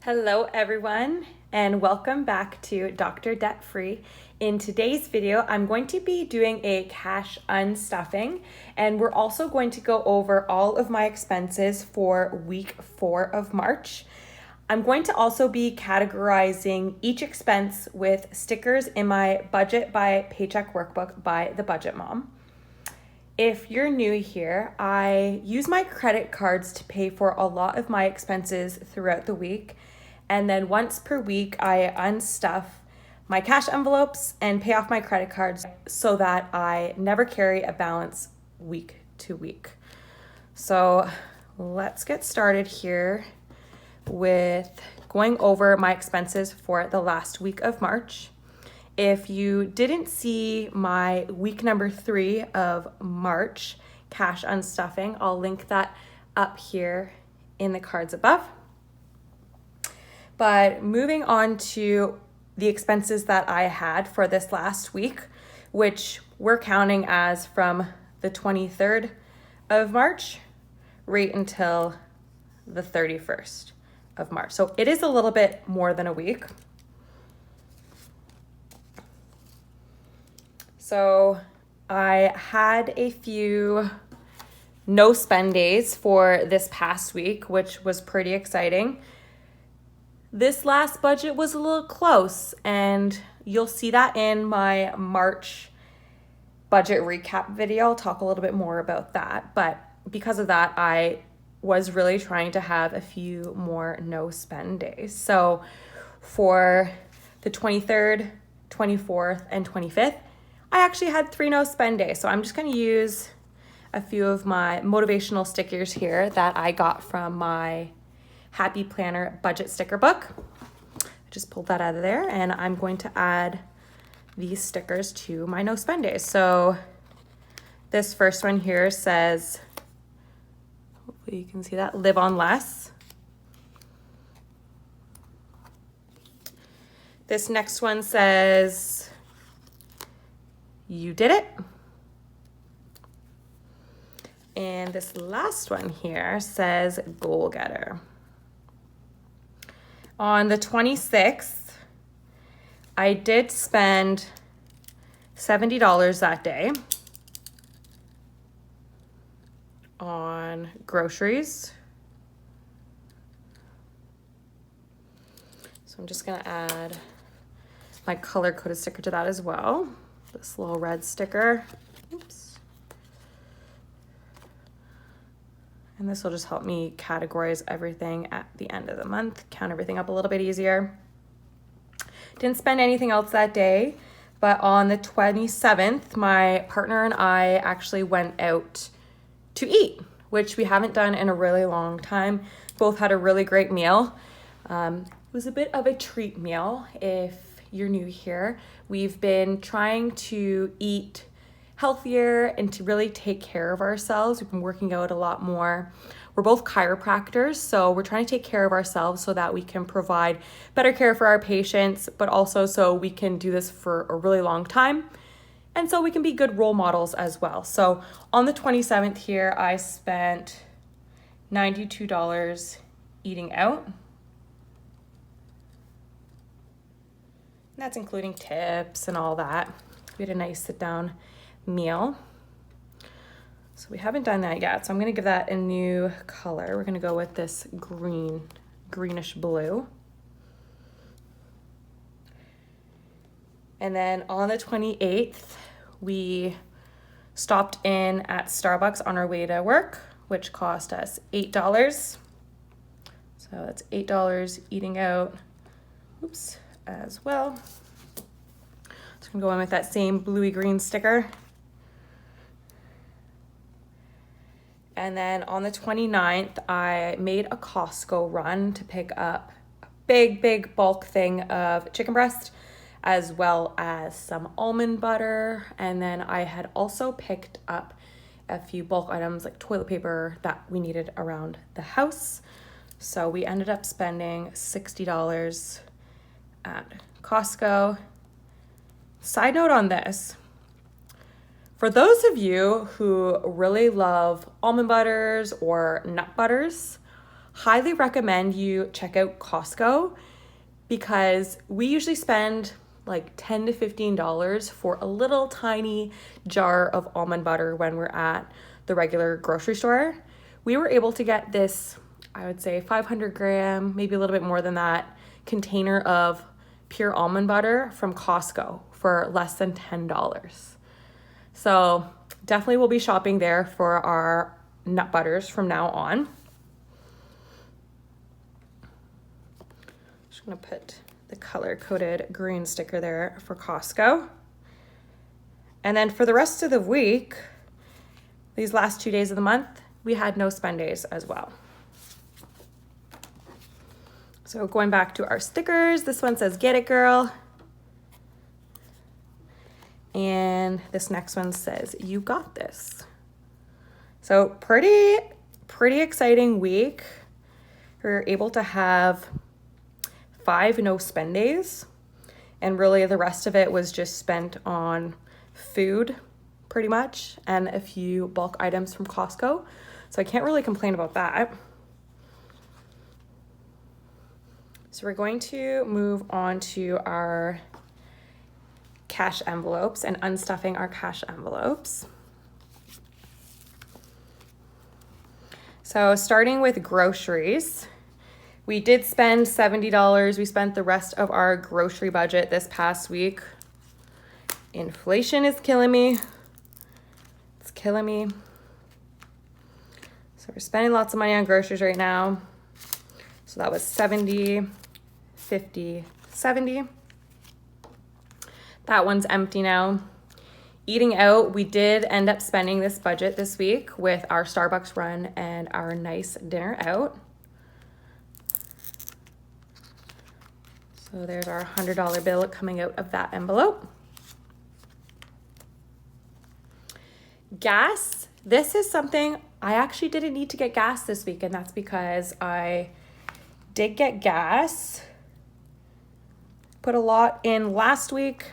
Hello everyone and welcome back to Dr. Debt Free. In today's video, I'm going to be doing a cash unstuffing, and we're also going to go over all of my expenses for week 4 of March. I'm going to also be categorizing each expense with stickers in my Budget by Paycheck workbook by The Budget Mom. If you're new here, I use my credit cards to pay for a lot of my expenses throughout the week. And then once per week, I unstuff my cash envelopes and pay off my credit cards so that I never carry a balance week to week. So let's get started here with going over my expenses for the last week of March. If you didn't see my week number 3 of March cash unstuffing, I'll link that up here in the cards above. But moving on to the expenses that I had for this last week, which we're counting as from the 23rd of March right until the 31st of March. So it is a little bit more than a week. So I had a few no spend days for this past week, which was pretty exciting. This last budget was a little close, and you'll see that in my March budget recap video. I'll talk a little bit more about that, but because of that, I was really trying to have a few more no spend days. So for the 23rd, 24th, and 25th, I actually had 3 no spend days. So I'm just going to use a few of my motivational stickers here that I got from my Happy Planner budget sticker book. I just pulled that out of there, and I'm going to add these stickers to my no spend days. So this first one here says, hopefully you can see that, live on less. This next one says, you did it. And this last one here says, goal getter. On the 26th, I did spend $70 that day on groceries. So I'm just gonna add my color-coded sticker to that as well. This little red sticker. Oops. And this will just help me categorize everything at the end of the month, count everything up a little bit easier. Didn't spend anything else that day, but on the 27th, my partner and I actually went out to eat, which we haven't done in a really long time. Both had a really great meal. It was a bit of a treat meal if you're new here. We've been trying to eat healthier and to really take care of ourselves. We've been working out a lot more. We're both chiropractors, so we're trying to take care of ourselves so that we can provide better care for our patients, but also so we can do this for a really long time, and so we can be good role models as well. So on the 27th here, I spent $92 eating out. And that's including tips and all that. We had a nice sit down meal. So we haven't done that yet. So I'm going to give that a new color. We're going to go with this greenish blue. And then on the 28th, we stopped in at Starbucks on our way to work, which cost us $8. So that's $8 eating out, as well. So I'm going to go in with that same bluey green sticker. And then on the 29th, I made a Costco run to pick up a big bulk thing of chicken breast, as well as some almond butter. And then I had also picked up a few bulk items like toilet paper that we needed around the house. So we ended up spending $60 at Costco. Side note on this, for those of you who really love almond butters or nut butters, highly recommend you check out Costco because we usually spend like $10 to $15 for a little tiny jar of almond butter when we're at the regular grocery store. We were able to get this, I would say 500 gram, maybe a little bit more than that, container of pure almond butter from Costco for less than $10. So definitely we'll be shopping there for our nut butters from now on. Just gonna put the color-coded green sticker there for Costco. And then for the rest of the week, these last 2 days of the month, we had no spend days as well. So going back to our stickers, this one says, "Get it, girl." And this next one says, "You got this." So pretty exciting week. We're able to have 5 no spend days, and really the rest of it was just spent on food pretty much and a few bulk items from Costco. So I can't really complain about that. So we're going to move on to our cash envelopes and unstuffing our cash envelopes. So starting with groceries, we did spend $70. We spent the rest of our grocery budget this past week. Inflation is killing me. It's killing me. So we're spending lots of money on groceries right now. So that was 70, 50, 70. That one's empty now. Eating out, we did end up spending this budget this week with our Starbucks run and our nice dinner out. So there's our $100 bill coming out of that envelope. Gas, this is something I actually didn't need to get gas this week, and that's because I did get gas. Put a lot in last week.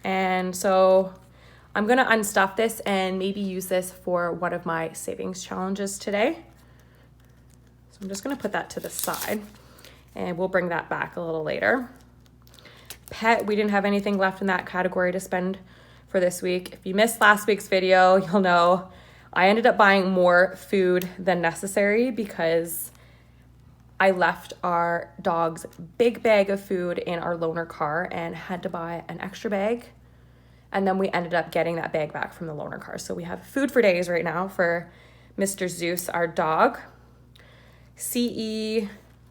And so I'm gonna unstuff this and maybe use this for one of my savings challenges today. So I'm just gonna put that to the side and we'll bring that back a little later. Pet, we didn't have anything left in that category to spend for this week. If you missed last week's video, you'll know I ended up buying more food than necessary because I left our dog's big bag of food in our loaner car and had to buy an extra bag. And then we ended up getting that bag back from the loaner car. So we have food for days right now for Mr. Zeus, our dog. CE,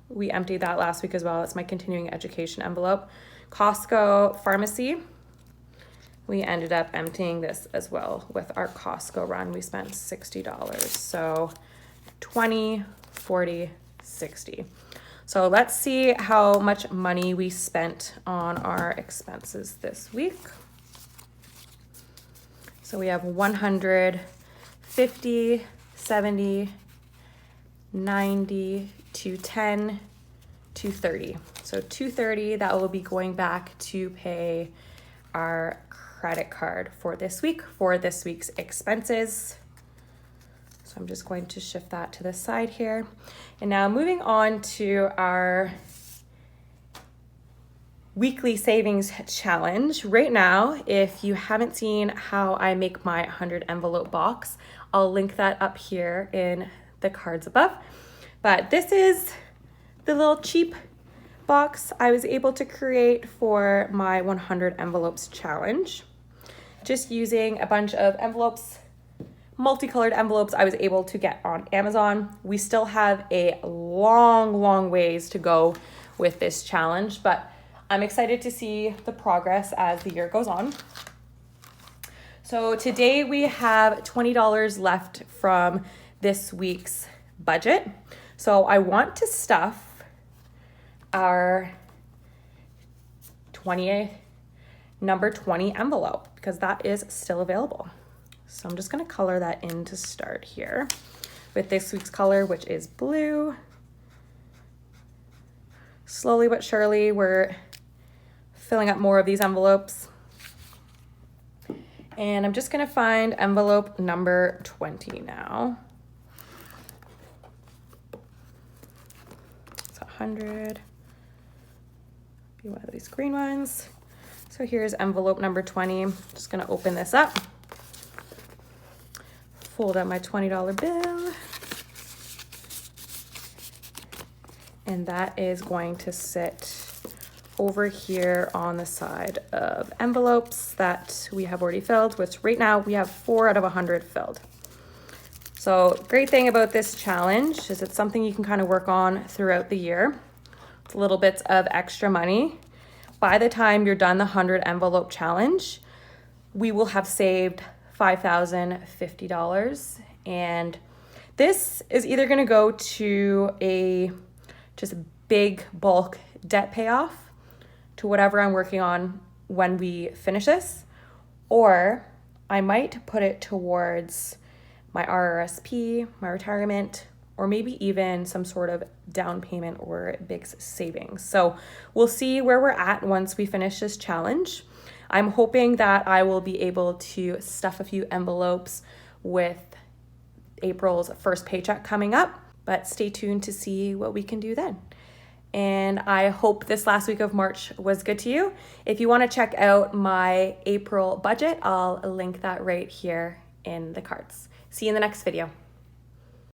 we emptied that last week as well. It's my continuing education envelope. Costco pharmacy, we ended up emptying this as well with our Costco run. We spent $60. So 20, 40, 60. So let's see how much money we spent on our expenses this week. So we have 100, 50, 70, 90, 210, 230. So 230, that will be going back to pay our credit card for this week's expenses. So I'm just going to shift that to the side here. And now moving on to our weekly savings challenge. Right now, if you haven't seen how I make my 100 envelope box, I'll link that up here in the cards above. But this is the little cheap box I was able to create for my 100 envelopes challenge. Just using a bunch of envelopes, multicolored envelopes I was able to get on Amazon. We still have a long ways to go with this challenge, but I'm excited to see the progress as the year goes on. So today we have $20 left from this week's budget. So I want to stuff our number 20 envelope because that is still available. So I'm just gonna color that in to start here with this week's color, which is blue. Slowly but surely, we're filling up more of these envelopes. And I'm just gonna find envelope number 20 now. 100. Be one of these green ones. So here's envelope number 20. I'm just gonna open this up. Fold out my $20 bill. And that is going to sit over here on the side of envelopes that we have already filled, which right now we have 4 out of 100 filled. So great thing about this challenge is it's something you can kind of work on throughout the year. It's little bits of extra money. By the time you're done the 100 envelope challenge, we will have saved $5,050. And this is either gonna go to a just big bulk debt payoff to whatever I'm working on when we finish this, or I might put it towards my RRSP, my retirement, or maybe even some sort of down payment or big savings. So we'll see where we're at once we finish this challenge. I'm hoping that I will be able to stuff a few envelopes with April's first paycheck coming up, but stay tuned to see what we can do then. And I hope this last week of March was good to you. If you want to check out my April budget, I'll link that right here in the cards. See you in the next video.